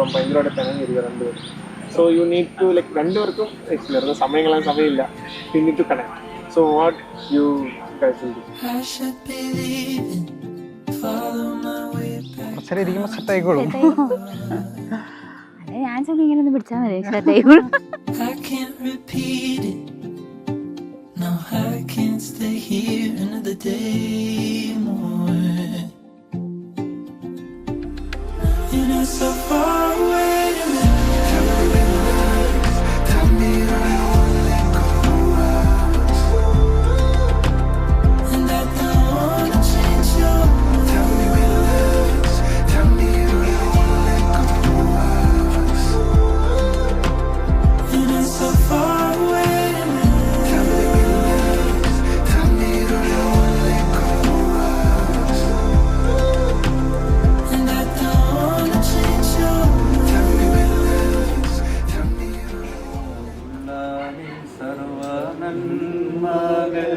ഇപ്പം ഭയങ്കരമായിട്ട് പിണങ്ങിയിരിക്കുക രണ്ടുപേരും. So you need to like രണ്ടുപേർക്കും വെറുതെ സമയം കളയാൻ സമയമില്ല. You need to connect. So what you guys will do? കുറച്ചേരം ഇരിക്കുമ്പോൾ സെറ്റ് ആയിക്കോളും. ഞാൻ ചെന്ന് ഇങ്ങനെ ഒന്ന് പിടിച്ചാൽ മതി, സെറ്റ് ആയിക്കോളും. No, I can't stay here another day more. And I'm so far away. Tell me why you won't let go of us. And I don't wanna change your mind. Tell me we lose. Tell me why you won't let go of us. And I'm so far away.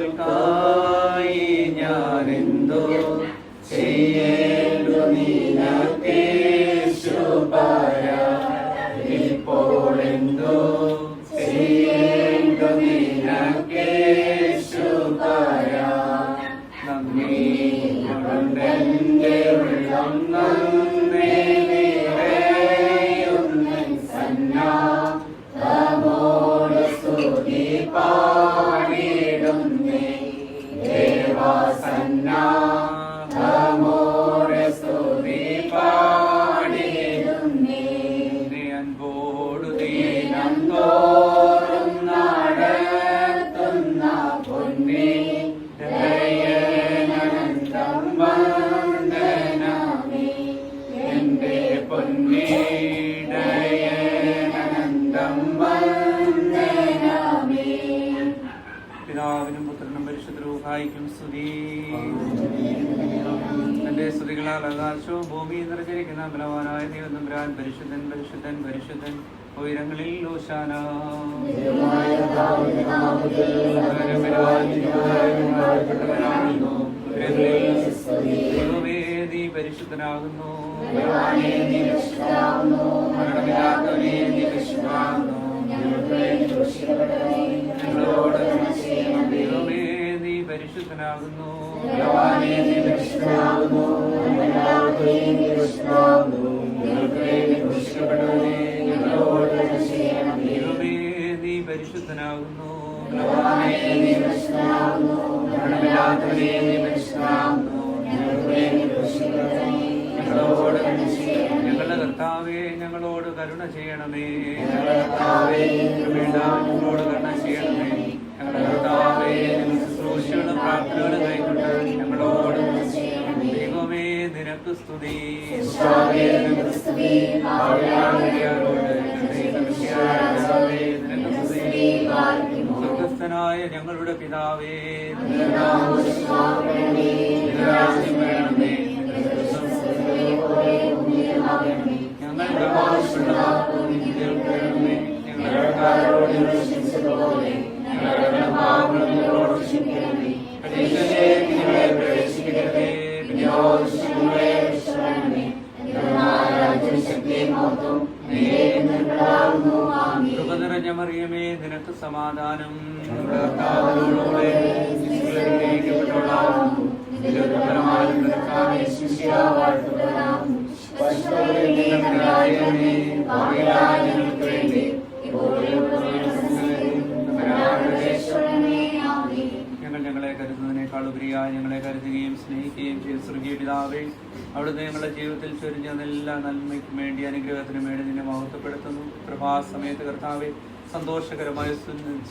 മകൾക്കായി ഞാനെന്തോ ചെയ്യേണ്ടു നിനക്കേശുപര ഇപ്പോഴെന്തോ ചെയ്യേണ്ടു നിനക്കേശുപര നന്ദി കൊണ്ടെന്റെ ഉള്ളം നന്നേ നിറയുന്ന സന്നാമോട് സ്തുതി പാടിടുന്നേ ദേവാസന്നാമോട് സ്തുതി പാടിടുന്നേ അൻപോടു ദീനം തോറും നടത്തുന്ന പൊന്നേ ദയനന്തം വന്ദനമേ എന്റെ പൊന്നേ ദയനന്തം വന്ദനമേ. പിതാവിനും പുത്രനും പരിശുദ്ധരൂഹായിക്കും സ്തുതി. തന്റെ സ്തുതികളാൽ ആകാശവും ഭൂമിയും നിറഞ്ഞിരിക്കുന്ന ബലവാനായ ദൈവതമ്പുരാൻ പരിശുദ്ധൻ പരിശുദ്ധൻ പരിശുദ്ധൻ ഉയരങ്ങളിൽ ഓശാന. ദൈവമേ നീ പരിശുദ്ധനാകുന്നു, മരണമില്ലാത്തവനേ നീ പരിശുദ്ധനാകുന്നു. ഞങ്ങളോട് ദൈവമേ നീ പരിശുദ്ധനാകുന്നു, ദൈവമേ നീ പരിശുദ്ധനാകുന്നു, മരണമില്ലാത്തവനേ നീ പരിശുദ്ധനാകുന്നു. ഞങ്ങളോട് ഞങ്ങളുടെ കർത്താവേ ഞങ്ങളോട് കരുണ ചെയ്യണമേ, ഞങ്ങളോട് കരുണ ചെയ്യണമേ. ഞങ്ങളുടെ കർത്താവേ ഞങ്ങൾ ശുശ്രൂഷകളും പ്രാർത്ഥനകളും കൈക്കൊണ്ട് ഞങ്ങളോട് ദൈവമേ നിനക്ക് സ്തുതി. സ്വർഗസ്ഥനായ ഞങ്ങളുടെ പിതാവേ, ഞങ്ങളുടെ കൃപ നിറഞ്ഞ മറിയമേ നിനക്ക് സമാധാനം. ഞങ്ങൾ ഞങ്ങളെ കരുതുന്നതിനേക്കാൾ ഉപരിയായി ഞങ്ങളെ കരുതുകയും സ്നേഹിക്കുകയും ചെയ്ത സ്വർഗീയ പിതാവേ, അവിടുന്ന് ഞങ്ങളുടെ ജീവിതത്തിൽ ചൊരിഞ്ഞ എല്ലാ നന്മയ്ക്കും വേണ്ടി അനുഗ്രഹത്തിനും വേണ്ടി നിന്നെ മഹത്വപ്പെടുത്തുന്നു. പ്രഭാസമയത്ത് കർത്താവേ സന്തോഷകരമായ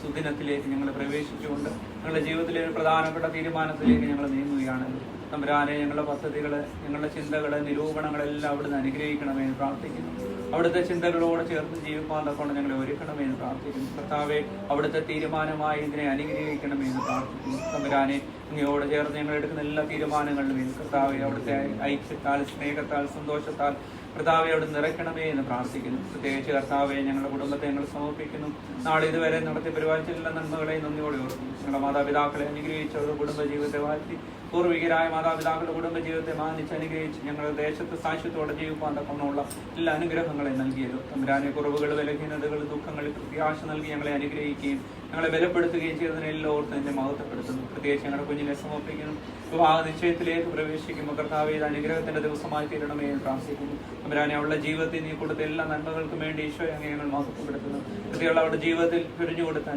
സുദിനത്തിലേക്ക് ഞങ്ങൾ പ്രവേശിച്ചുകൊണ്ട് ഞങ്ങളുടെ ജീവിതത്തിലെ ഒരു പ്രധാനപ്പെട്ട തീരുമാനത്തിലേക്ക് ഞങ്ങൾ നീങ്ങുകയാണ്. തമ്പുരാനെ ഞങ്ങളുടെ പദ്ധതികൾ, ഞങ്ങളുടെ ചിന്തകൾ, നിരൂപണങ്ങളെല്ലാം അവിടുന്ന് അനുഗ്രഹിക്കണമെന്ന് പ്രാർത്ഥിക്കുന്നു. അവിടുത്തെ ചിന്തകളോട് ചേർന്ന് ജീവിക്കാൻ കൊണ്ട് ഞങ്ങളെ ഒരുക്കണമെന്ന് പ്രാർത്ഥിക്കുന്നു. കർത്താവെ അവിടുത്തെ തീരുമാനമായി ഇതിനെ അനുഗ്രഹിക്കണമെന്ന് പ്രാർത്ഥിക്കുന്നു. തമ്പുരാനെ അങ്ങയോട് ചേർന്ന് ഞങ്ങൾ എടുക്കുന്ന എല്ലാ തീരുമാനങ്ങളിലും കർത്താവെ അവിടുത്തെ ഐക്യത്താൽ, സ്നേഹത്താൽ, സന്തോഷത്താൽ കർത്താവെ അവിടെ നിറയ്ക്കണമേ എന്ന് പ്രാർത്ഥിക്കുന്നു. പ്രത്യേകിച്ച് കർത്താവെ ഞങ്ങളുടെ കുടുംബത്തെ ഞങ്ങൾ സമർപ്പിക്കുന്നു. നാളെ ഇതുവരെ നടത്തി പരിപാലിച്ച എല്ലാ നന്മകളെയും നന്ദിയോടെ ഓർക്കുന്നു. ഞങ്ങളുടെ മാതാപിതാക്കളെ അനുഗ്രഹിച്ചവരുടെ കുടുംബ ജീവിതത്തെ വാഴ്ത്തി പൂർവികരായ മാതാപിതാക്കളുടെ കുടുംബ ജീവിതത്തെ മാനിച്ച് അനുഗ്രഹിച്ച് ഞങ്ങളുടെ ദേശത്ത് സാക്ഷ്യത്തോടെ ജീവിക്കാൻ തക്കമുള്ള എല്ലാ അനുഗ്രഹങ്ങളെ നൽകിയല്ലോ. തമ്പുരാനെ കുറവുകൾ, ബലഹീനതകൾ, ദുഃഖങ്ങൾ, പ്രത്യാശ നൽകി ഞങ്ങളെ അനുഗ്രഹിക്കുകയും ഞങ്ങളെ ബലപ്പെടുത്തുകയും ചെയ്തതിനെ എല്ലാവർക്കും എന്നെ മഹത്വപ്പെടുത്തുന്നു. പ്രത്യേകിച്ച് ഞങ്ങളുടെ കുഞ്ഞിനെ സമർപ്പിക്കുന്നു. വിവാഹ നിശ്ചയത്തിലേക്ക് പ്രവേശിക്കുമ്പോൾ കർത്താവേ, ഇത് അനുഗ്രഹത്തിന്റെ ദിവസമായി തീരണമേ എന്ന് പ്രാർത്ഥിക്കുന്നു. തമ്പുരാനെ, അവളുടെ ജീവിതത്തിൽ നീ കൊടുത്ത എല്ലാ നന്മകൾക്കും വേണ്ടി ഈശോ അങ്ങ് ഞങ്ങൾ മഹത്വപ്പെടുത്തുന്നു. പ്രത്യേകം അവരുടെ ജീവിതത്തിൽ പിരിഞ്ഞു കൊടുത്ത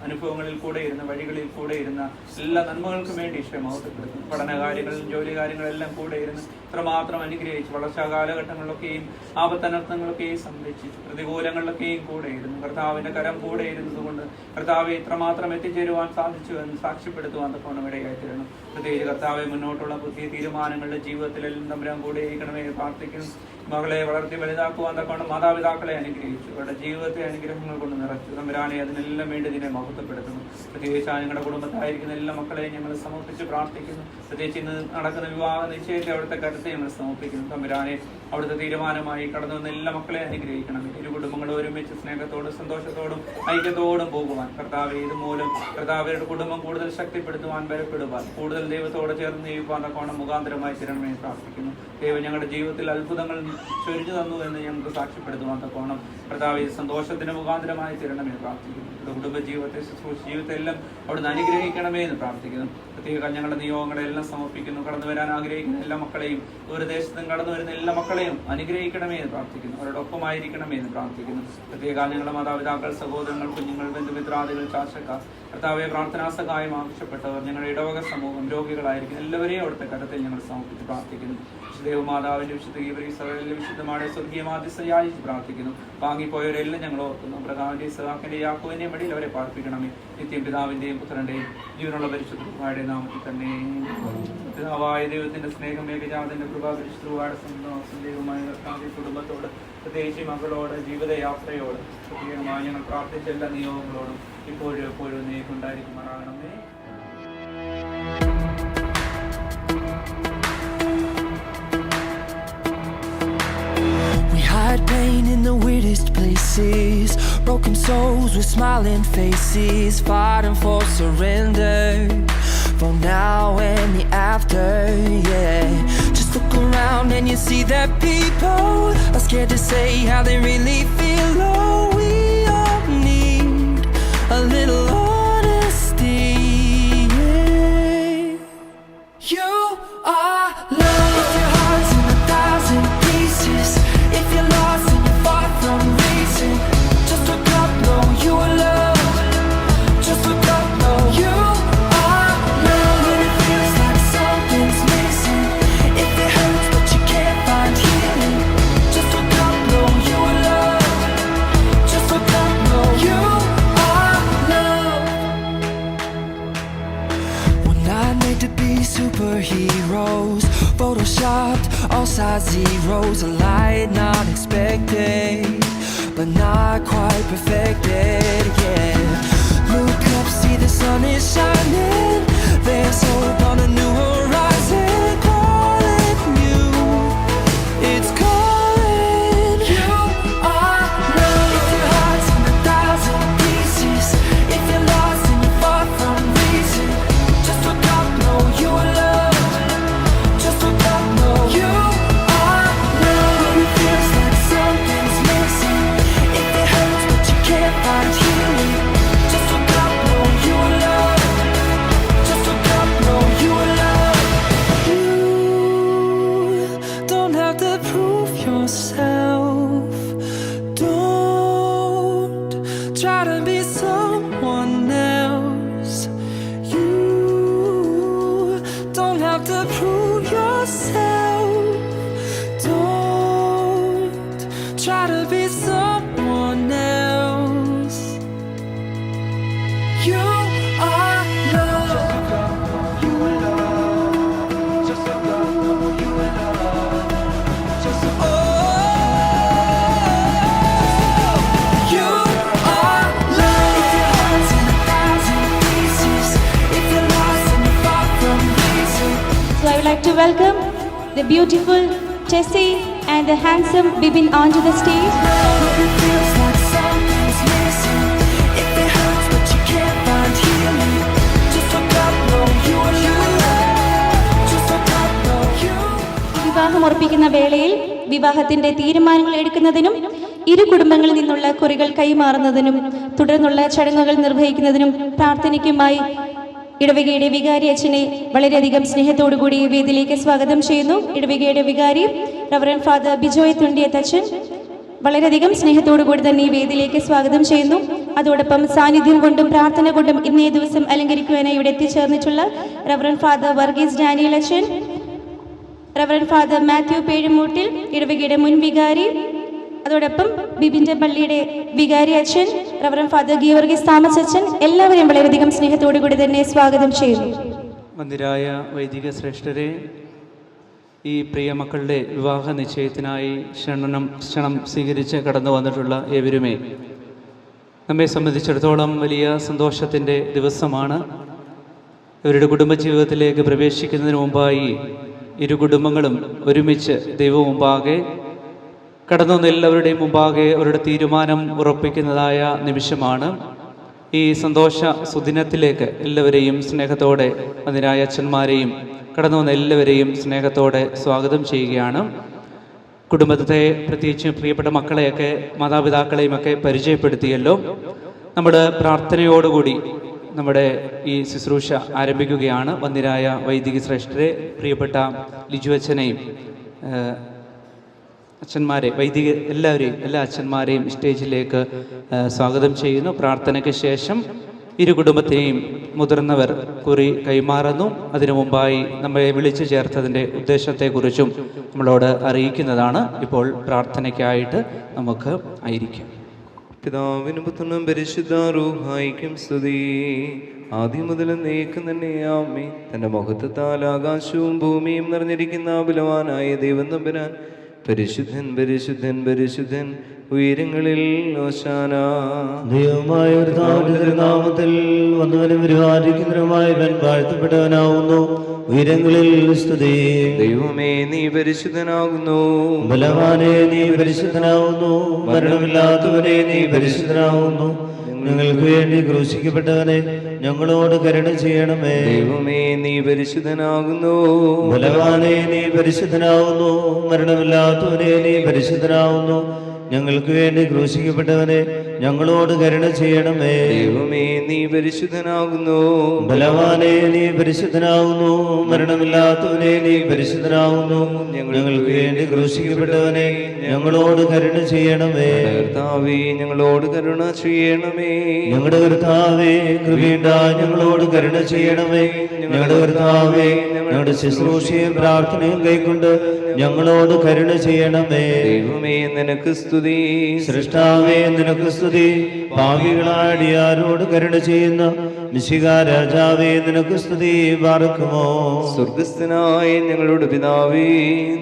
അനുഭവങ്ങളിൽ കൂടെ ഇരുന്ന, വഴികളിൽ കൂടെ ഇരുന്ന എല്ലാ നന്മകൾക്കും വേണ്ടി ഈശോ മഹത്വപ്പെടുത്തുന്നു. പഠനകാര്യങ്ങളിലും ജോലി കാര്യങ്ങളെല്ലാം കൂടെ ഇരുന്ന് ഇത്രമാത്രം അനുഗ്രഹിച്ച് വളർച്ചാ കാലഘട്ടങ്ങളിലൊക്കെയും ആപത്തനർത്ഥങ്ങളൊക്കെയും സംരക്ഷിച്ചു, പ്രതികൂലങ്ങളിലൊക്കെയും കൂടെ ഇരുന്നു. കർത്താവിന്റെ കരം കൂടെ ഇരുന്നതുകൊണ്ട് കർത്താവെ ഇത്രമാത്രം എത്തിച്ചേരുവാൻ സാധിച്ചു എന്ന് സാക്ഷ്യപ്പെടുത്തുവാൻ തക്കവണ്ണം ഇടയായി തീരണം. പ്രത്യേകിച്ച് കർത്താവെ, മുന്നോട്ടുള്ള പുതിയ തീരുമാനങ്ങളുടെ ജീവിതത്തിലെല്ലാം തമ്പുരാൻ കൂടെ ഇരിക്കണമേ പ്രാർത്ഥിക്കുന്നു. മകളെ വളർത്തി വലുതാക്കുവാൻ തക്കവണ്ണം മാതാപിതാക്കളെ അനുഗ്രഹിച്ചു, അവരുടെ ജീവിതത്തെ അനുഗ്രഹങ്ങൾ കൊണ്ട് നിറച്ചു. തമ്പുരാനെ, അതിനെല്ലാം വേണ്ടി ഇതിനെ മഹത്വപ്പെടുത്തുന്നു. പ്രത്യേകിച്ച് ഞങ്ങളുടെ കുടുംബത്തായിരിക്കുന്ന എല്ലാ മക്കളെയും ഞങ്ങൾ സമർപ്പിച്ച് പ്രാർത്ഥിക്കുന്നു. പ്രത്യേകിച്ച് ഇന്ന് നടക്കുന്ന വിവാഹ നിശ്ചയത്തെ അവിടുത്തെ കരുത്തെ ഞങ്ങൾ സമർപ്പിക്കുന്നു. തമ്പുരാനെ, അവിടുത്തെ തീരുമാനമായി കടന്നു വന്ന എല്ലാ മക്കളെ അനുഗ്രഹിക്കണം. ഇരു കുടുംബങ്ങളും ഒരുമിച്ച് സ്നേഹത്തോടും സന്തോഷത്തോടും ഐക്യത്തോടും പോകുവാൻ കർത്താവെ, ഇതുമൂലം കർത്താവരുടെ കുടുംബം കൂടുതൽ ശക്തിപ്പെടുത്തുവാൻ, ബലപ്പെടുവാൻ, കൂടുതൽ ദൈവത്തോട് ചേർന്ന് ജീവിക്കാൻ തക്കവണ്ണം മുഖാന്തരമായി തീരണമെന്ന് പ്രാർത്ഥിക്കുന്നു. ദൈവം ഞങ്ങളുടെ ജീവിതത്തിൽ അത്ഭുതങ്ങൾ ചൊരിഞ്ഞു തന്നു എന്ന് ഞങ്ങൾക്ക് സാക്ഷ്യപ്പെടുത്തുവാൻ തക്കവണ്ണം കർത്താവെ സന്തോഷത്തിന് മുഖാന്തരമായി തീരണമെന്ന് പ്രാർത്ഥിക്കുന്നു. കുടുംബ ജീവിതത്തെ, ശുശ്രൂഷ ജീവിതത്തെ എല്ലാം അവിടുന്ന് അനുഗ്രഹിക്കണമേ എന്ന് പ്രാർത്ഥിക്കുന്നു. പ്രത്യേക ഞങ്ങളുടെ നിയോഗങ്ങളെല്ലാം സമർപ്പിക്കുന്നു. കടന്നു വരാൻ ആഗ്രഹിക്കുന്ന എല്ലാ മക്കളെയും, ഒരു ദേശത്തും കടന്നു വരുന്ന എല്ലാ മക്കളെയും അനുഗ്രഹിക്കണമേ എന്ന് പ്രാർത്ഥിക്കുന്നു. അവരോടൊപ്പമായിരിക്കണമേ എന്ന് പ്രാർത്ഥിക്കുന്നു. പ്രത്യേക ഞങ്ങളുടെ മാതാപിതാക്കൾ, സഹോദരങ്ങൾ, കുഞ്ഞുങ്ങൾ, ബന്ധുമിത്രാദികൾ, ചാർച്ചക്കാർ, കർത്താവെ പ്രാർത്ഥനാ സഹായം ആവശ്യപ്പെട്ടവർ, ഞങ്ങളുടെ ഇടവക സമൂഹം, രോഗികളായിരിക്കും എല്ലാവരെയും അവിടുത്തെ കരത്തിൽ ഞങ്ങൾ സമർപ്പിച്ച് പ്രാർത്ഥിക്കുന്നു. ദേവമാതാവിന്റെ വിശുദ്ധ ഗീവരീസഭയിലെ വിശുദ്ധമായ സ്വർഗീയ മാധ്യസ്ഥയായി പ്രാർത്ഥിക്കുന്നു. വാങ്ങിപ്പോയവരെല്ലാം ഞങ്ങൾ ഓർക്കുന്നു. അബ്രഹാമിന്റെയും ഇസ്ഹാക്കിന്റെയും യാക്കോബിന്റെയും വഴിയിൽ അവരെ പാർപ്പിക്കണമേ. നിത്യം പിതാവിന്റെയും പുത്രന്റെയും ജീവനുള്ള പരിശുദ്ധയുടെ നാമത്തിൽ തന്നെ. പിതാവായ ദൈവത്തിന്റെ സ്നേഹം, ഏകജാതന്റെ കൃപ, പരിശുദ്ധയുടെ സന്തോഷം, ദൈവമായ കർത്താവിന്റെ കുടുംബത്തോട്, പ്രത്യേകിച്ച് മകളോട്, ജീവിതയാത്രയോട്, പ്രത്യേകമായി ഞങ്ങൾ പ്രാർത്ഥിച്ച എല്ലാ നിയോഗങ്ങളോടും ഇപ്പോഴും എപ്പോഴും നീക്കുണ്ടായിരിക്കുമാറാകണമേ. Hide pain in the weirdest places, broken souls with smiling faces, fighting for surrender, for now and the after, yeah. Just look around and you see that people are scared to say how they really feel. Oh, we all need a little honesty, yeah. You are love. If your heart's in 1,000 pieces, if you're lost and you're far from reason, just look up, know you are loved. Just look up, know you are loved. When it feels like something's missing, if it hurts but you can't find healing, just look up, know you are loved. Just look up, know you are loved. We're not made to be superheroes, photoshopped, all size zeros, a light not expected, but not quite perfected, yeah. Look up, see the sun is shining, there's hope on a new horizon, calling you, it's calling. You are love. If your heart's in 1,000 pieces, if you're lost and you're far from reason, just look up, know you are loved. Just look up, know you are loved. When it feels like something's missing, if it hurts but you can't find healing, just look up, know you are loved. Just look up, know you are loved. You don't have to prove yourself. Don't try to be someone else. You don't have to prove yourself. Don't try to be someone else. You are love. You are love. Just look up, know you are love. Just look up. You are love. If your heart's in 1,000 pieces, if you're lost and you're far from reason. So I would like to welcome the beautiful Tessie and the handsome Bibin onto the stage. When it feels like something's missing, if it hurts but you can't find healing, just look up, know you are loved. വിവാഹമുറപ്പിക്കുന്ന വേളയിൽ വിവാഹത്തിന്റെ തീരുമാനങ്ങൾ എടുക്കുന്നതിനും ഇരു കുടുംബങ്ങളിൽ നിന്നുള്ള കുറികൾ കൈമാറുന്നതിനും തുടർന്നുള്ള ചടങ്ങുകൾ നിർവഹിക്കുന്നതിനും പ്രാർത്ഥനയ്ക്കുമായി ഇടവകയുടെ വികാരി അച്ഛനെ വളരെയധികം സ്നേഹത്തോടുകൂടി വേദിയിലേക്ക് സ്വാഗതം ചെയ്യുന്നു. ഇടവകയുടെ വികാരി റവറൻഡ് ഫാദർ ബിജോയ് തുണ്ടിയത്തച്ഛൻ വളരെയധികം സ്നേഹത്തോടുകൂടി തന്നെ ഈ വേദിയിലേക്ക് സ്വാഗതം ചെയ്യുന്നു. അതോടൊപ്പം സാന്നിധ്യം കൊണ്ടും പ്രാർത്ഥന കൊണ്ടും ഇന്നേ ദിവസം അലങ്കരിക്കുവാനായി ഇവിടെ എത്തിച്ചേർന്നിട്ടുള്ള റവറൻഡ് ഫാദർ വർഗീസ് ഡാനിയൽ അച്ഛൻ, റവറൻഡ് ഫാദർ മാത്യു പേഴുമൂട്ടിൽ ഇടവകയുടെ മുൻ വികാരി, അതോടൊപ്പം ബിബിൻ്റെ പള്ളിയുടെ വികാരി അച്ഛൻ, റവറൻഡ് ഫാദർ ഗീവർഗീസ് താമസ് അച്ഛൻ, എല്ലാവരെയും വളരെയധികം സ്നേഹത്തോടു കൂടി തന്നെ സ്വാഗതം ചെയ്യുന്നു. വന്ദിരായ വൈദിക ശ്രേഷ്ഠരെ, ഈ പ്രിയ മക്കളുടെ വിവാഹ നിശ്ചയത്തിനായി ക്ഷണം സ്വീകരിച്ച് കടന്നു വന്നിട്ടുള്ള ഏവരുമേ, നമ്മെ സംബന്ധിച്ചിടത്തോളം വലിയ സന്തോഷത്തിൻ്റെ ദിവസമാണ്. ഇവരുടെ കുടുംബജീവിതത്തിലേക്ക് പ്രവേശിക്കുന്നതിന് മുമ്പായി ഇരു കുടുംബങ്ങളും ഒരുമിച്ച് ദൈവം മുമ്പാകെ കടന്നു വന്ന എല്ലാവരുടെയും മുമ്പാകെ അവരുടെ തീരുമാനം ഉറപ്പിക്കുന്നതായ നിമിഷമാണ്. ഈ സന്തോഷ സുദിനത്തിലേക്ക് എല്ലാവരെയും സ്നേഹത്തോടെ അതിനായ അച്ഛന്മാരെയും കടന്നു വന്ന എല്ലാവരെയും സ്നേഹത്തോടെ സ്വാഗതം ചെയ്യുകയാണ്. കുടുംബത്തെ, പ്രത്യേകിച്ച് പ്രിയപ്പെട്ട മക്കളെയൊക്കെ മാതാപിതാക്കളെയുമൊക്കെ പരിചയപ്പെടുത്തിയല്ലോ. നമ്മുടെ പ്രാർത്ഥനയോടുകൂടി നമ്മുടെ ഈ ശുശ്രൂഷ ആരംഭിക്കുകയാണ്. വന്ദിരായ വൈദിക ശ്രേഷ്ഠരെ, പ്രിയപ്പെട്ട ലിജു അച്ഛനെയും അച്ഛന്മാരെ, വൈദിക എല്ലാ അച്ഛന്മാരെയും സ്റ്റേജിലേക്ക് സ്വാഗതം ചെയ്യുന്നു. പ്രാർത്ഥനയ്ക്ക് ശേഷം ഇരു കുടുംബത്തെയും മുതിർന്നവർ കുറി കൈമാറുന്നു. അതിനു മുമ്പായി നമ്മെ വിളിച്ചു ചേർത്തതിൻ്റെ ഉദ്ദേശത്തെക്കുറിച്ചും നമ്മളോട് അറിയിക്കുന്നതാണ്. ഇപ്പോൾ പ്രാർത്ഥനയ്ക്കായിട്ട് നമുക്ക് ആയിരിക്കാം. പിതാവിനും പുത്രനും പരിശുദ്ധ റൂഹായിക്കും സ്തുതി. ആദ്യം മുതൽ എന്നേക്കും തന്നെ ആമേൻ. തന്റെ മഹത്വത്താൽ ആകാശവും ഭൂമിയും നിറഞ്ഞിരിക്കുന്ന ബലവാനായ ദൈവം തമ്പുരാൻ പരിശുദ്ധൻ പരിശുദ്ധൻ പരിശുദ്ധൻ ഉയരങ്ങളിൽ ഓശാന. ദൈവമായ നാമത്തിൽ വന്നവനും വരുവാനിരിക്കുന്നവനുമായവൻ വാഴ്ത്തപ്പെട്ടവനാവുന്നു. ഉയരങ്ങളിൽ സ്തുതി. ദൈവമേ നീ പരിശുദ്ധനാകുന്നു. ബലവാനെ നീ പരിശുദ്ധനാവുന്നു. മരണമില്ലാത്തവനെ നീ പരിശുദ്ധനാവുന്നു. ഞങ്ങൾക്ക് വേണ്ടി ക്രൂശിക്കപ്പെട്ടവനെ ഞങ്ങളോട് കരുണ ചെയ്യണമേ. ദൈവമേ നീ പരിശുദ്ധനാകുന്നു. ബലവാനെ നീ പരിശുദ്ധനാവുന്നു. മരണമില്ലാത്തവനെ നീ പരിശുദ്ധനാവുന്നു. ഞങ്ങൾക്ക് വേണ്ടി ക്രൂശിക്കപ്പെട്ടവനെ ഞങ്ങളോട് കരുണ ചെയ്യണമേ. ദൈവമേ നീ പരിശുദ്ധനാകുന്നു. ബലവാനെ നീ പരിശുദ്ധനാവുന്നു. മരണമില്ലാത്തവനെ നീ പരിശുദ്ധനാവുന്നു. ഞങ്ങൾക്ക് വേണ്ടി ക്രൂശിക്കപ്പെട്ടവനെ ഞങ്ങളോട് കരുണ ചെയ്യണമേ. കർത്താവേ ഞങ്ങളോട് കരുണ ചെയ്യണമേ. ഞങ്ങളുടെ കർത്താവേ കൃപയുണ്ടായി ഞങ്ങളോട് കരുണ ചെയ്യണമേ. ഞങ്ങളുടെ കർത്താവേ ഞങ്ങളുടെ ശുശ്രൂഷയും പ്രാർത്ഥനയും കൈക്കൊണ്ട് ഞങ്ങളോട് കരുണ ചെയ്യണമേ. ദൈവമേ നിനക്ക് സ്തുതി. സൃഷ്ടാവേ നിനക്ക് സ്തുതി. പാപികളാടിയാരോട് കരുണ ചെയ്യുന്ന മിശിഹാ രാജാവേ നിനക്ക് സ്തുതി. പാർക്കുമോ. സ്വർഗസ്ഥനായ ഞങ്ങളുടെ പിതാവേ,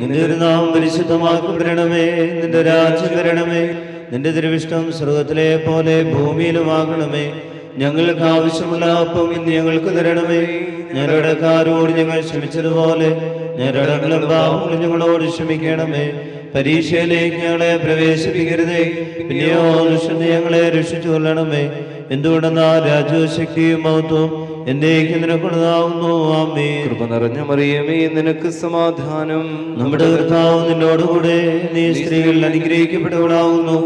നിന്റെ ഒരു നാമം പരിശുദ്ധമാക്കപ്പെടണമേ. നിന്റെ രാജ്യം വരണമേ. നിന്റെ തിരുവിഷ്ടം സ്വർഗത്തിലെ പോലെ ഭൂമിയിലുമാകണമേ. ഞങ്ങൾക്ക് ആവശ്യമുള്ള അപ്പം ഇന്ന് ഞങ്ങൾക്ക് തരണമേ. ഞങ്ങളുടെ കാരോട് ഞങ്ങൾ ക്ഷമിച്ചതുപോലെ ഞങ്ങളുടെ പാപങ്ങളും ഞങ്ങളോട് ക്ഷമിക്കണമേ. പരീക്ഷയിലേക്ക് ഞങ്ങളെ പ്രവേശിപ്പിക്കരുതേ, പിന്നെയോ ദുഷ്ടനെ ഞങ്ങളെ രക്ഷിച്ചു കൊള്ളണമേ. എന്തുകൊണ്ടെന്നാൽ രാജ്യവും ശക്തിയും മഹത്വവും എന്നേക്കും നിനക്കുള്ളതാവുന്നു. ആമേൻ. കൃപ നിറഞ്ഞ മറിയമേ നിനക്ക് സമാധാനം. നമ്മുടെ കർത്താവ് നിന്നോടുകൂടെ നീ സ്ത്രീകൾ അനുഗ്രഹിക്കപ്പെട്ടവളാവുന്നു.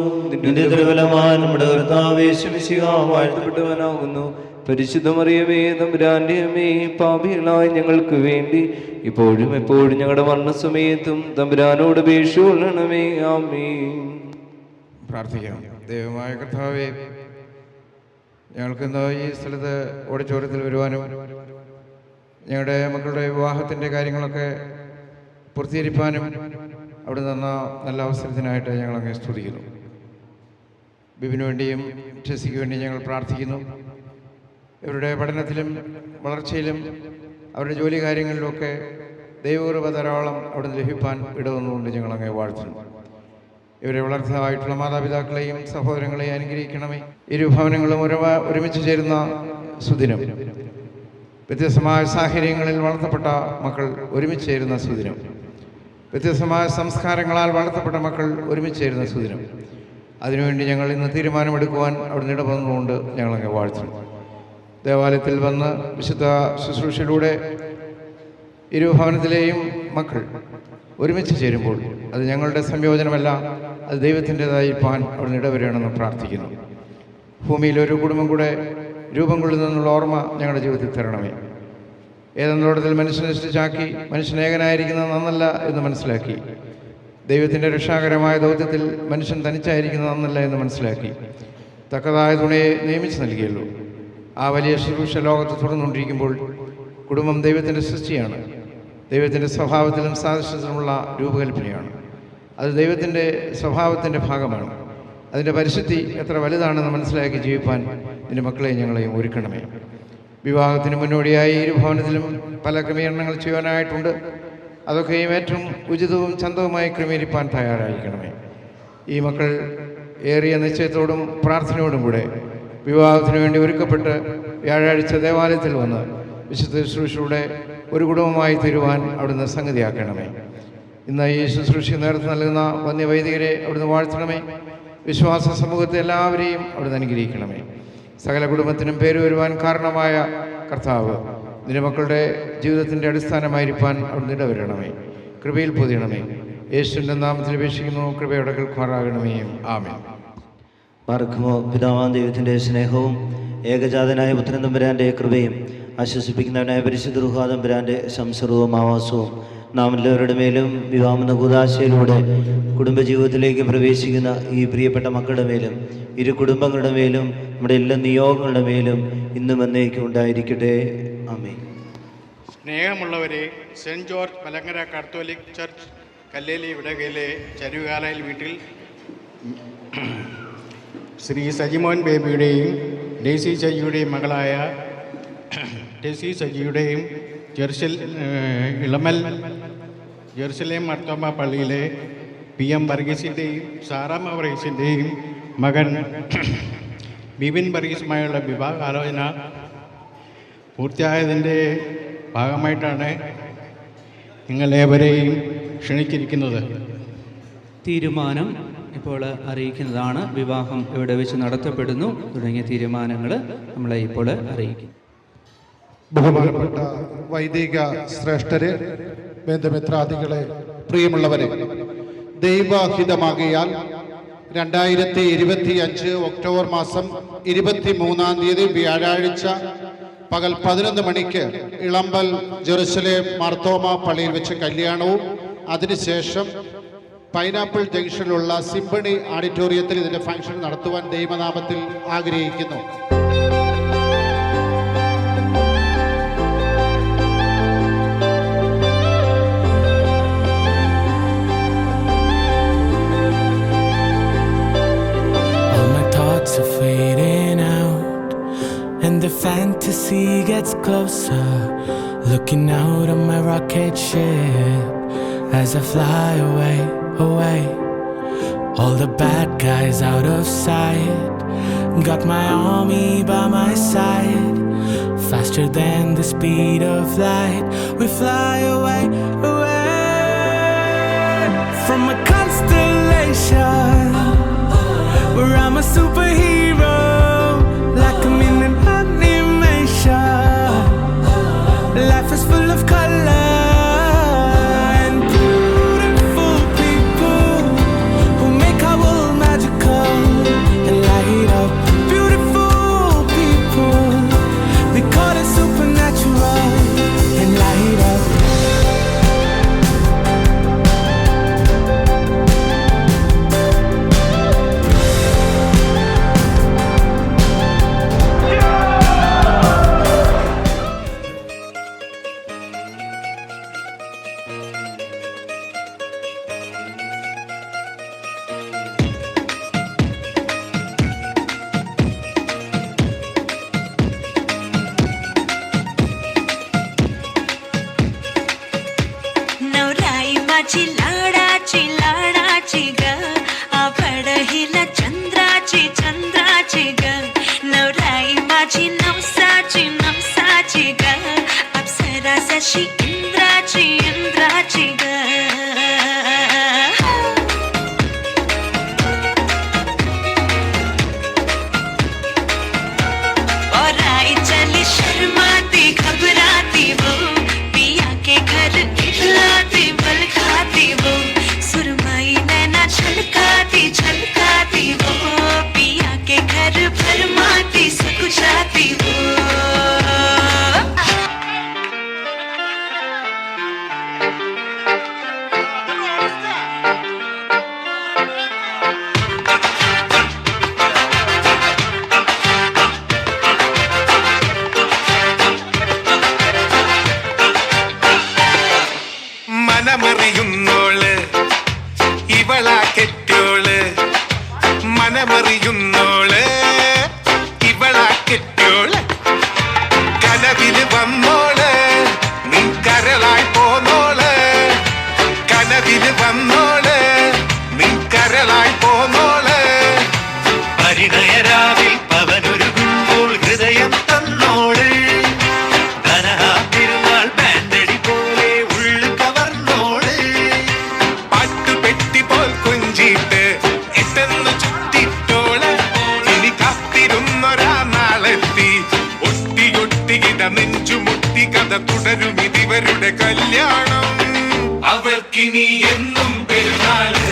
നിന്റെ തിരുവലമാൻ നമ്മുടെ കർത്താവ് യേശു മിശിഹാ വാഴ്ത്തപ്പെട്ടവനാകുന്നു. പരിശുദ്ധ മറിയമേ തമ്പുരാന്റെ അമ്മേ, പാപികളായ ഞങ്ങൾക്ക് വേണ്ടി ഇപ്പോഴും എപ്പോഴും ഞങ്ങളുടെ മരണസമയത്തും തമ്പുരാനോട് അപേക്ഷ കൊള്ളണമേ. ആമേൻ. പ്രാർത്ഥിക്കാം. ദൈവമായ കർത്താവേ, ഞങ്ങൾക്കിന്ന് ഈ സ്ഥലത്ത് ഓഡിറ്റോറിയത്തിൽ വരുവാനും ഞങ്ങളുടെ മക്കളുടെ വിവാഹത്തിൻ്റെ കാര്യങ്ങളൊക്കെ പൂർത്തീകരിക്കാനും അവിടെ നിന്ന നല്ല അവസരത്തിനായിട്ട് ഞങ്ങളങ്ങ് സ്തുതിക്കുന്നു. ബിബിന് വേണ്ടിയും ടെസ്സിക്ക് വേണ്ടിയും ഞങ്ങൾ പ്രാർത്ഥിക്കുന്നു. ഇവരുടെ പഠനത്തിലും വളർച്ചയിലും അവരുടെ ജോലി കാര്യങ്ങളിലുമൊക്കെ ദൈവകൃപ ധാരാളം അവിടെ നിന്ന് ലഭിക്കാൻ ഇടവന്നുകൊണ്ട് ഞങ്ങളങ്ങ് വാഴ്ത്തുന്നു. ഇവരെ വളർത്തതായിട്ടുള്ള മാതാപിതാക്കളെയും സഹോദരങ്ങളെയും അനുഗ്രഹിക്കണമേ. ഇരു ഭവനങ്ങളും ഒരുമിച്ച് ചേരുന്ന സുദിനം, വ്യത്യസ്തമായ സാഹചര്യങ്ങളിൽ വളർത്തപ്പെട്ട മക്കൾ ഒരുമിച്ച് ചേരുന്ന സുദിനം, വ്യത്യസ്തമായ സംസ്കാരങ്ങളാൽ വളർത്തപ്പെട്ട മക്കൾ ഒരുമിച്ച് ചേരുന്ന സുദിനം, അതിനുവേണ്ടി ഞങ്ങൾ ഇന്ന് തീരുമാനമെടുക്കുവാൻ അവിടെ ഇടപെടുന്നതുകൊണ്ട് ഞങ്ങളങ്ങ് വാഴ്ത്തുന്നു. ദേവാലയത്തിൽ വന്ന് വിശുദ്ധ ശുശ്രൂഷയിലൂടെ ഇരുഭവനത്തിലെയും മക്കൾ ഒരുമിച്ച് ചേരുമ്പോൾ അത് ഞങ്ങളുടെ സംയോജനമല്ല, അത് ദൈവത്തിൻ്റെതായിരിക്കാൻ അവിടെ ഇടവരണമെന്ന് പ്രാർത്ഥിക്കുന്നു. ഭൂമിയിൽ ഒരു കുടുംബം കൂടെ രൂപം കൊള്ളുന്നതിനുള്ള ഓർമ്മ ഞങ്ങളുടെ ജീവിതത്തിൽ തരണമേ. ഏതെന്നോടത്തിൽ മനുഷ്യനെ സൃഷ്ടിച്ചാക്കി മനുഷ്യൻ ഏകനായിരിക്കുന്നത് നന്നല്ല എന്ന് മനസ്സിലാക്കി, ദൈവത്തിൻ്റെ രക്ഷാകരമായ ദൗത്യത്തിൽ മനുഷ്യൻ തനിച്ചായിരിക്കുന്നത് നന്നല്ല എന്ന് മനസ്സിലാക്കി തക്കതായ തുണയെ നിയമിച്ച് നൽകിയല്ലോ. ആ വലിയ ശുശ്രൂഷ ലോകത്ത് തുടർന്നുകൊണ്ടിരിക്കുമ്പോൾ കുടുംബം ദൈവത്തിൻ്റെ സൃഷ്ടിയാണ്, ദൈവത്തിൻ്റെ സ്വഭാവത്തിലും സാദൃശ്യത്തിലുമുള്ള രൂപകൽപ്പനയാണ്. അത് ദൈവത്തിൻ്റെ സ്വഭാവത്തിൻ്റെ ഭാഗമാണ്. അതിൻ്റെ പരിശുദ്ധി എത്ര വലുതാണെന്ന് മനസ്സിലാക്കി ജീവിപ്പാൻ നിൻ്റെ മക്കളെയും ഞങ്ങളെയും ഒരുക്കണമേ. വിവാഹത്തിന് മുന്നോടിയായി ഇരുഭവനത്തിലും പല ക്രമീകരണങ്ങൾ ചെയ്യാനായിട്ടുണ്ട്. അതൊക്കെയും ഏറ്റവും ഉചിതവും ചന്തവുമായി ക്രമീകരിപ്പാൻ തയ്യാറായിരിക്കണമേ. ഈ മക്കൾ ഏറിയ നിശ്ചയത്തോടും പ്രാർത്ഥനയോടും കൂടെ വിവാഹത്തിന് വേണ്ടി ഒരുക്കപ്പെട്ട് വ്യാഴാഴ്ച ദേവാലയത്തിൽ വന്ന് വിശുദ്ധ ശുശ്രൂഷയുടെ ഒരു കുടുംബമായി തീരുവാൻ അവിടുന്ന് സംഗതിയാക്കണമേ. ഇന്ന് ഈ ശുശ്രൂഷ നേതൃത്വം നൽകുന്ന വന്യവൈദികരെ അവിടുന്ന് വാഴ്ത്തണമേ. വിശ്വാസ സമൂഹത്തെ എല്ലാവരെയും അവിടുന്ന് അനുഗ്രഹിക്കണമേ. സകല കുടുംബത്തിനും പേര് വരുവാൻ കാരണമായ കർത്താവ് നിന്റെ മക്കളുടെ ജീവിതത്തിൻ്റെ അടിസ്ഥാനമായിരിക്കാൻ അവിടുന്ന് ഇടവരണമേ. കൃപയിൽ പൊതിയണമേ. യേശുവിൻ്റെ നാമത്തിൽ അപേക്ഷിക്കുന്നു, കൃപയുടെ കേൾക്കുമാറാകണമേ. ആമേൻ. പാർക്കുമോ പിതാവാം ദൈവത്തിൻ്റെ സ്നേഹവും ഏകജാതനായ പുത്രൻ തമ്പുരാൻ്റെ കൃപയും ആശ്വസിപ്പിക്കുന്നവനായ പരിശുദ്ധ റൂഹാ തമ്പുരാൻ്റെ സംസർവവും ആവാസവും നാം എല്ലാവരുടെ മേലും വിവാഹമെന്ന കൂദാശയിലൂടെ കുടുംബജീവിതത്തിലേക്ക് പ്രവേശിക്കുന്ന ഈ പ്രിയപ്പെട്ട മക്കളുടെ മേലും ഇരു കുടുംബങ്ങളുടെ മേലും നമ്മുടെ എല്ലാ നിയോഗങ്ങളുടെ മേലും ഇന്നും എന്നേക്കും ഉണ്ടായിരിക്കട്ടെ. ആമേൻ. സ്നേഹമുള്ളവരെ, Saint George Malankara Catholic church Kalleli വിടകയിലെ ചരുകാലയിൽ വീട്ടിൽ ശ്രീ സജിമോൻ ബേബിയുടെയും ഡെയ്സി സജിയുടെയും മകളായ ഡെയ്സി സജിയുടെയും ജെറുസലേം മാർത്തോമ പള്ളിയിലെ PM വർഗീസിൻ്റെയും സാറാമ്മ വർഗീസിൻ്റെയും മകൻ ബിബിൻ വർഗീസുമായുള്ള വിവാഹാലോചന പൂർത്തിയായതിൻ്റെ ഭാഗമായിട്ടാണ് നിങ്ങളേവരെയും ക്ഷണിച്ചിരിക്കുന്നത്. തീരുമാനം ഇപ്പോൾ അറിയിക്കുന്നതാണ്. വിവാഹം എവിടെ വെച്ച് നടത്തപ്പെടുന്നു തുടങ്ങിയ തീരുമാനങ്ങൾ നമ്മളെ ഇപ്പോൾ അറിയിക്കും. ബഹുമാനപ്പെട്ട വൈദിക ശ്രേഷ്ഠരെ, ബന്ധുമിത്രാദികളെ, പ്രിയമുള്ളവരെ, ദൈവഹിതമാകിയാൽ 2025 ഒക്ടോബർ മാസം 23-ാം തീയതി വ്യാഴാഴ്ച പകൽ 11 മണിക്ക് ഇളമ്പൽ ജെറുസലേം മാർത്തോമ പള്ളിയിൽ വെച്ച് കല്യാണവും അതിനുശേഷം പൈനാപ്പിൾ ജംഗ്ഷനിലുള്ള സിംഫണി ഓഡിറ്റോറിയത്തിൽ ഇതിൻ്റെ ഫംഗ്ഷൻ നടത്തുവാൻ ദൈവനാമത്തിൽ ആഗ്രഹിക്കുന്നു. Fading out and the fantasy gets closer, looking out on my rocket ship as I fly away, away. All the bad guys out of sight, got my army by my side. Faster than the speed of light, we fly away, away from a constellation where I'm a superhero, like I'm in an animation. Life is full of color and beautiful people who make our world magical and light up. Beautiful people, we call it supernatural and light up. चिलाडाची लाडाची ग आपडहिला चंद्राची चंद्राची ग नवराई माझी नवसाची नवसाची ग अप्सरा जशी इंद्राची इंद्राची ग और आई चली शर्माती घबराती वो पिया के घर खिलाती बल खाती മനമറിയുന്നോള് ഇവളാ കെട്ടോള്, മനമറിയുന്നോള് ഇവളാ കെട്ടോള്. കനവില് വന്നോള് നീ കരളായി പോന്നോള്, കനവില് വന്നോള് നീ കരളായി പോന്നോള്. പരിണയരാവിൽ പവനൊരുകുമ്പോൾ ഹൃദയം തന്നോള്, ധനഹാത്തിരുന്നാൾ ബാൻഡടി പോലെ ഉള്ളു കവർന്നോള്. പാട്ടുപെട്ടി പോൽ കുഞ്ചിട്ട് എട്ടെന്ന് ചുറ്റിട്ടോള്, ഇനി കാത്തിരുന്നൊരാ നാളെത്തി ഒട്ടിയൊട്ടിയിട നെഞ്ചുമുട്ടി കഥ തുടരും ഇതിവരുടെ കല്യാണം. അവർക്കിനി എന്നും പെരുന്നാള്,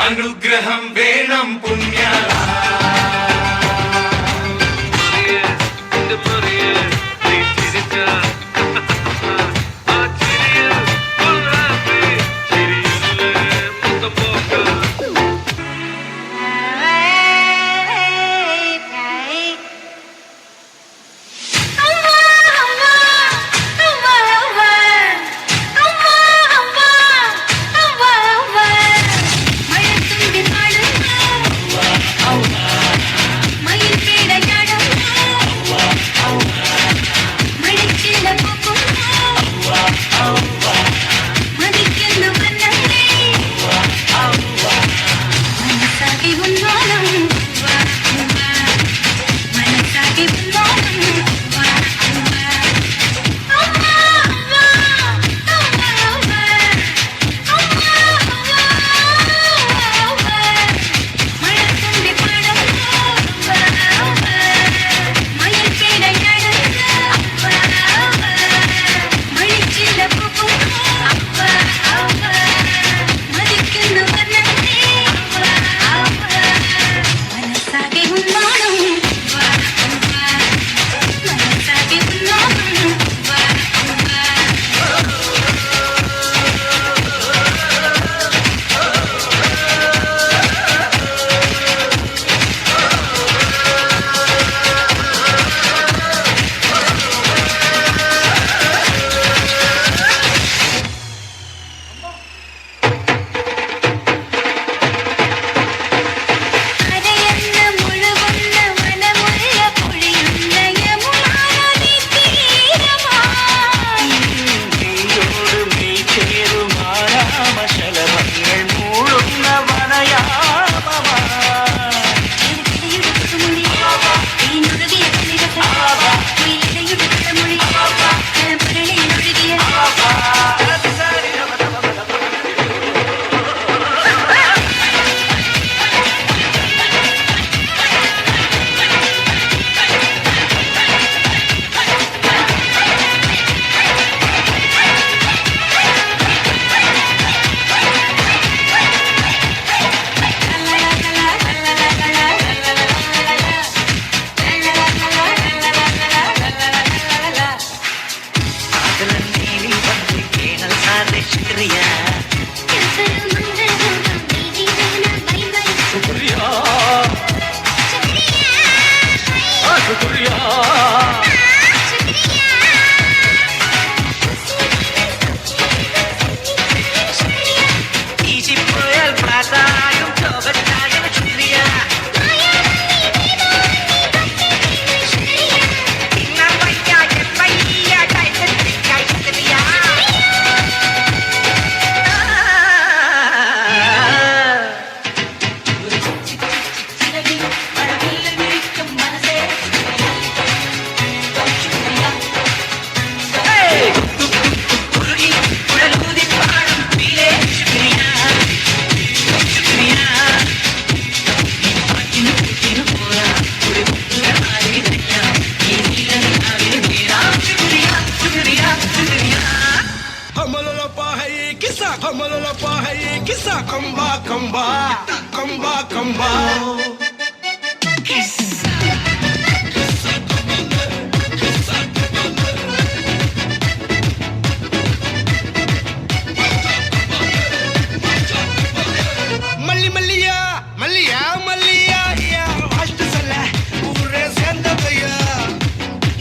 അനുഗ്രഹം വേണം പുണ്യാള.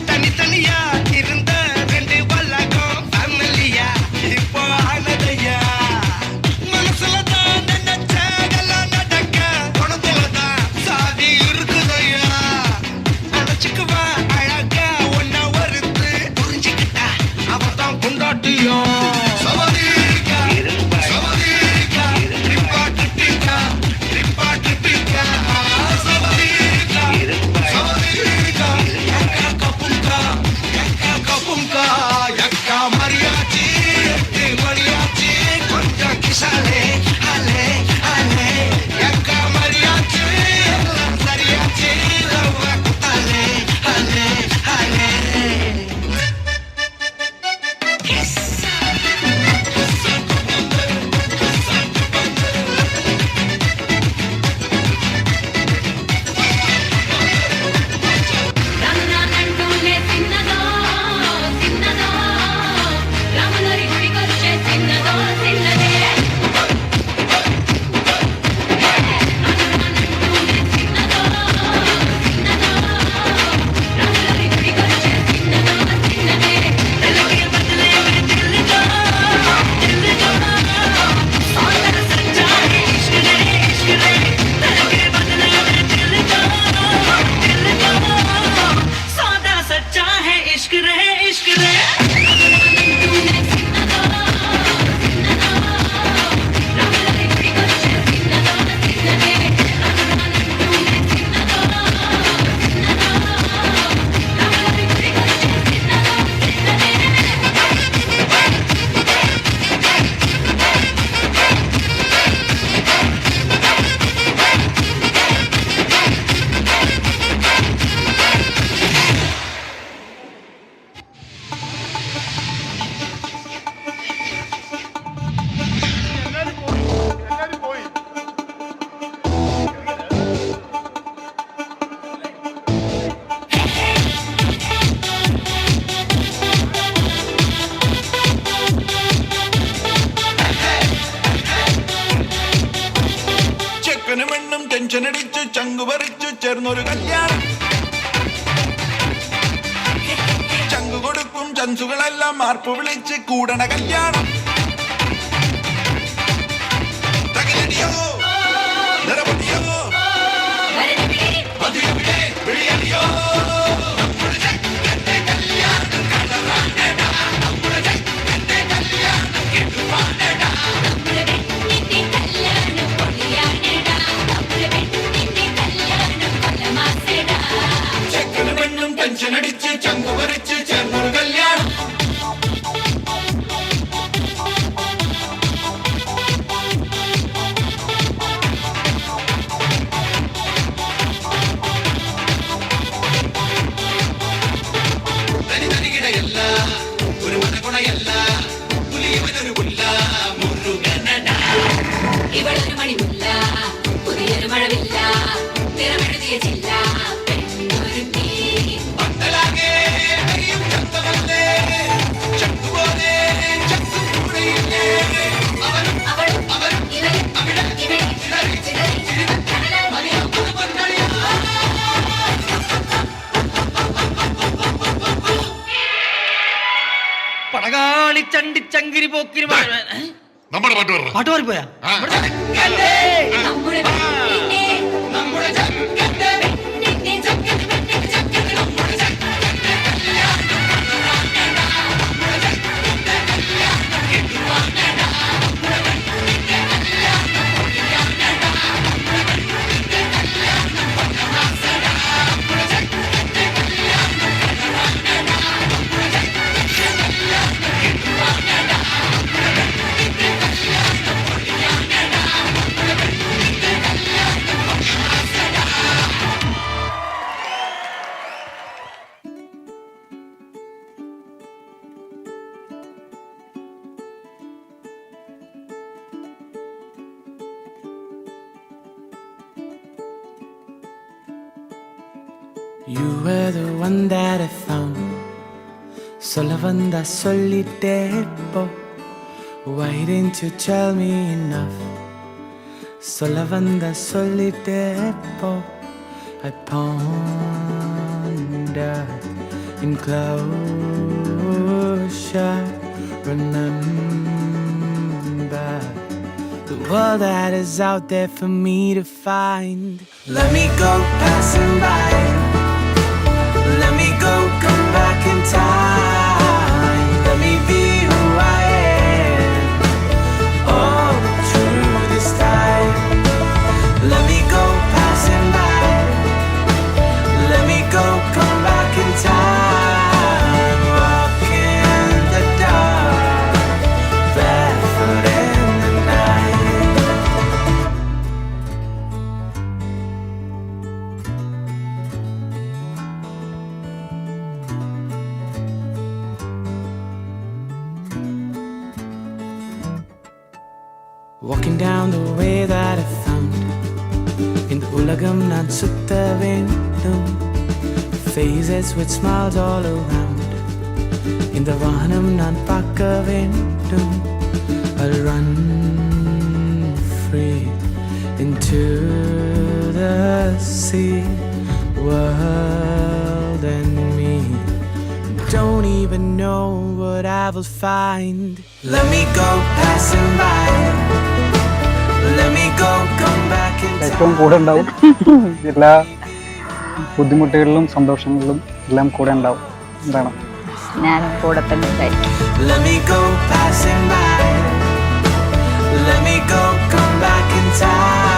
தனித்தனியா இருந்த ரெண்டு வல்லகம் ஃபேமிலியா ചെക്കനും പെണ്ണും ടെൻഷൻ അടിച്ചു ചങ്കുപറിച്ചു ചേർന്നൊരു കല്യാണം. ചങ്കു കൊടുക്കും ചൻസുകളെല്ലാം മാർപ്പ് വിളിച്ച് കൂടണ കല്യാണം. തകിലടിയോ നിറപടിയോ അതിവിടെ വിളിയടിയോ ചെക്കനും പെണ്ണും ടെൻഷൻ അടിച്ച് ചങ്കു പറിച്ച് ചേർന്നൊരു കല്യാണം. തനിതനികിടയല്ല ഒരു മനഗുണയല്ല പുലിയവനൊരു പുല്ല മുരുകനട. ഇവളൊരു മണിമുല്ല പുതിയൊരു മഴവില്ല നിറമെഴുതിയ ചില്ല പെണ്ണൊരുത്തി. പന്തലാകെ നെയ്യും ചന്തമല്ലേ ചക്കുപോലെ ചക്കും കൂടെയില്ലേ അവനും അവളും അവനും ഇവരും അവിടെ ഇവിടെ ചിലരി ചിലരി ചിരിതം കടലായി മതിയാം പന്തളിയാ. പടകാളി ചണ്ടി ചങ്കിരി പോക്കിരി നമ്മുടെ പാട്ട് പറഞ്ഞു പാട്ട് മാറിപ്പോയാ നമ്മുടെ പെണ്ണിന്റെ നമ്മുടെ ചക്കന്റെ പെണ്ണിന്റെ ചക്കന്റെ പെണ്ണിന്റെ ചക്കന്റെ നമ്മുടെ ചക്കന്റെ കല്യാണം. You were the one that I found. Sola vanda solitepo. Why didn't you tell me enough? Sola vanda solitepo. I ponder in closure. Remember the world that is out there for me to find. Let me go passing by. Let me go, come back in time. Let me be who I am. Oh, through this time. Let me go passing by. Let me go, come back in time. Walk in the dark, barefoot in the night. Walking down the way that I found. In the ulagam nan sutta vendum. Faces with smiles all around. In the vahanam nan pakka vendum. I'll run free into the sea. World and me. Don't even know what I will find. Let me go passing by. Let me go, come back in ഏറ്റവും കൂടെ ഉണ്ടാവും. എല്ലാ ബുദ്ധിമുട്ടുകളിലും സന്തോഷങ്ങളിലും എല്ലാം കൂടെ ഉണ്ടാവും. എന്താണ് ഞാനും കൂടെ തന്നെ ഉണ്ടായിരിക്കും. Let me go passing by. Let me go, come back in time.